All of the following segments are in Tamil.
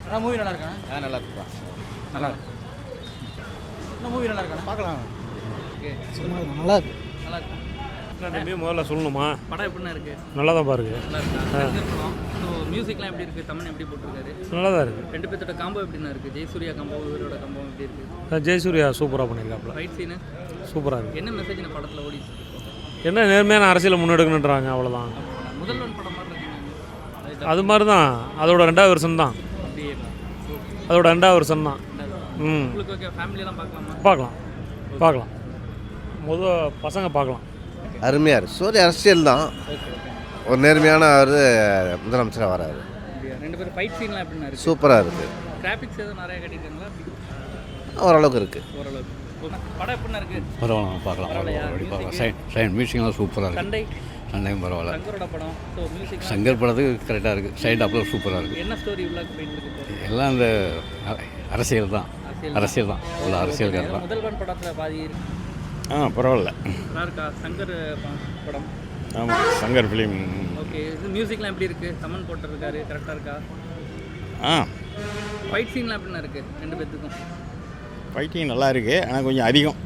ஆனால் மூவி நல்லா இருக்கா? நல்லா இருக்குப்பா. நல்லா இருக்கு. இன்னும் மூவி நல்லா இருக்கா? பார்க்கலாம். ஓகே, சும்மா நல்லா இருக்கு. நல்லா இருக்கு. தம்பி முதல்ல சொல்லணுமா? படம் எப்படின்னா இருக்கு? நல்லா தான் பாருங்க. நல்லா இருக்கா? சங்கர் படம். ஸோ மியூசிக்லாம் எப்படி இருக்குது? தமன் எப்படி போட்டிருக்காரு? நல்லா தான் இருக்குது. ரெண்டு பேர்த்தோட காம்போ எப்படின்னா இருக்குது? ஜெயசூர்யா காம்போ, இவரோட காம்போ எப்படி இருக்குது? ஜெயசூர்யா சூப்பராக பண்ணியிருக்காப்புல. ஃபைட் சீனு சூப்பராக இருக்குது. என்ன மெசேஜ் இந்த படத்தில் ஓடிச்சு? என்ன நேர்மையான அரசியலை முன்னெடுக்கணுன்றாங்க, அவ்வளோதான். முதல்வன் படம் மாதிரி இருக்குங்க. அது மாதிரி தான். அதோட 2வது வருஷம் தான். அப்படியே அதோட 2வது வருஷம் தான். உங்களுக்கு ஓகே, ஃபேமிலியெல்லாம் பார்க்கலாமா? பார்க்கலாம். பசங்க பார்க்கலாம். அருமையாக இருக்குது. ஸ்டோரி அரசியல் தான். ஒரு நேர்மையான அவர் முதலமைச்சராக வராரு. ரெண்டு பேரும் ஃபைட் சீன்லாம் எப்படின்னா இருக்குது? சூப்பராக இருக்குது. கிராஃபிக்ஸ் எதுவும் நிறைய கட்டியிருக்காங்களா? ஓரளவுக்கு இருக்குது. ஓரளவுக்கு. படம் எப்படின்னா இருக்குது? பரவாயில்ல, பார்க்கலாம். மியூசிக்லாம் சூப்பராக இருக்குது. சண்டையும் பரவாயில்ல. சங்கரோட படம். ஸோ மியூசிக் சங்கர் படத்துக்கு கரெக்டாக இருக்குது. சைட் அப்பில் சூப்பராக இருக்குது. என்ன ஸ்டோரி உள்ள போயிட்டு இருக்கு? எல்லாம் இந்த அரசியல் தான். உள்ள அரசியல்காரர் தான். முதல்வன் படத்தில் பாதி பரவாயில்ல. நல்லா இருக்கா? சங்கர் படம். ஆமாம், சங்கர் ஃபிலிம். ஓகே, இது மியூசிக்லாம் எப்படி இருக்குது? தமன் போட்டிருக்காரு, கரெக்டாக இருக்கா? ஃபைட் சீன்லாம் எப்படின்னா இருக்குது ரெண்டு பேர்த்துக்கும்? ஃபைட்டிங் நல்லா இருக்குது, ஆனால் கொஞ்சம் அதிகம்.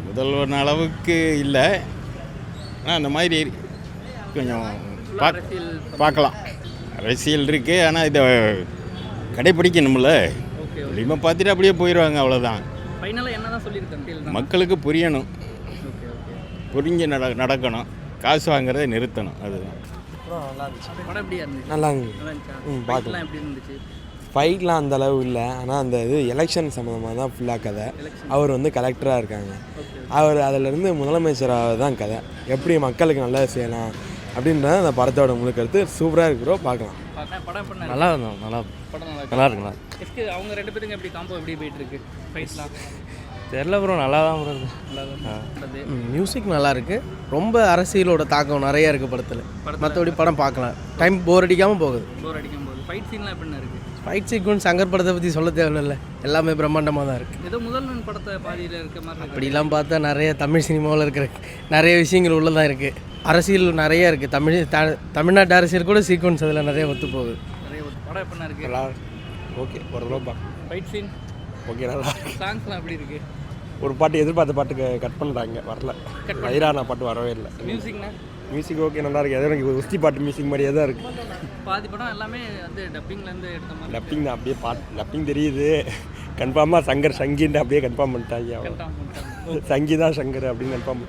முதல்வன் அளவுக்கு இல்லை, ஆனால் அந்த மாதிரி கொஞ்சம் பார்க்கலாம். அரசியல் இருக்குது, ஆனால் இதை கடைப்பிடிக்கணும்ல. ஓகே, வெளியுமா பார்த்துட்டு அப்படியே போயிடுவாங்க, அவ்வளோதான். ஃபைனலாக என்ன தான் சொல்லியிருக்கேன்? மக்களுக்கு புரியணும், ஓகே ஓகே, புரிஞ்சு நடக்கணும், காசு வாங்குறதை நிறுத்தணும், அதுதான். நல்லா இருந்துச்சு. படம் எப்படியா இருந்துச்சு? நல்லா இருந்துச்சு. நல்லா இருந்துச்சா? பார்க்கலாம். ஃபைட்லாம் எப்படி இருந்துச்சு? ஃபைட்லாம் அந்த அளவு இல்லை, ஆனால் அந்த இது எலெக்ஷன் சம்மந்தமாக தான் ஃபுல்லாக கதை. அவர் வந்து கலெக்டராக இருக்காங்க, அவர் அதிலேருந்து முதலமைச்சராக தான் கதை. எப்படி மக்களுக்கு நல்லது செய்யலாம் அப்படின்றத அந்த படத்தோட முழு கருத்து. சூப்பராக இருக்கிறோ, பார்க்கலாம். படம் எப்படி நல்லா இருந்தோம். படம் நல்லா இருக்குங்களா? எஸ்கே அவங்க ரெண்டு பேருக்கு எப்படி காம்போ எப்படி போயிட்டு இருக்கு? ஃபைட்லாம் தெரில ப்ரோ, நல்லா தான் ப்ரோ. நல்லா தான். மியூசிக் நல்லா இருக்குது. ரொம்ப அரசியலோட தாக்கம் நிறைய இருக்குது படத்தில். மற்றபடி படம் பார்க்கலாம், டைம் போர் அடிக்காமல் போகுது. போர் அடிக்கும் போது ஃபைட் சீன்லாம் எப்படின்னா இருக்குது? ஃபைட் சீக்வன்ஸ் சங்கர் படத்தை பற்றி சொல்ல தேவையில்லை, எல்லாமே பிரம்மாண்டமாக தான் இருக்குது. ஏதோ முதல்வன் படத்தை பாதியில் இருக்க மாதிரி இருக்கு. அப்படிலாம் பார்த்தா நிறைய தமிழ் சினிமாவில் இருக்கிற நிறைய விஷயங்கள் உள்ளதான் இருக்குது. அரசியல் நிறைய இருக்குது. தமிழ்நாட்டு அரசியல் கூட சீக்வன்ஸ் அதில் நிறைய ஒத்து போகுது. நிறைய படம் எப்படின்னா இருக்குது? நல்லா ஓகே, ஓரளவு ஃபைட் சீன் ஓகே, நல்லா இருக்கு. சாங்ஸ்லாம் எப்படி இருக்குது? ஒரு பாட்டு எதிர்பார்த்த பாட்டுக்கு கட் பண்ணுறாங்க, வரல. வைரானா பாட்டு வரவே இல்லை. மியூசிக்னா? மியூசிக் ஓகே, நல்லா இருக்குது. எதோ எனக்கு உஸ்தி பாட்டு மியூசிக் மாதிரியே தான் இருக்குது. பாதி படம் எல்லாமே வந்து டப்பிங்லேருந்து எடுத்த மாதிரி. டப்பிங் தான், அப்படியே டப்பிங் தெரியுது. கன்ஃபார்மாக சங்கர் சங்கின்னு அப்படியே கன்ஃபார்ம் பண்ணிட்டாங்க. கரெக்டாக சங்கி தான் சங்கர் அப்படின்னு கன்ஃபார்ம்.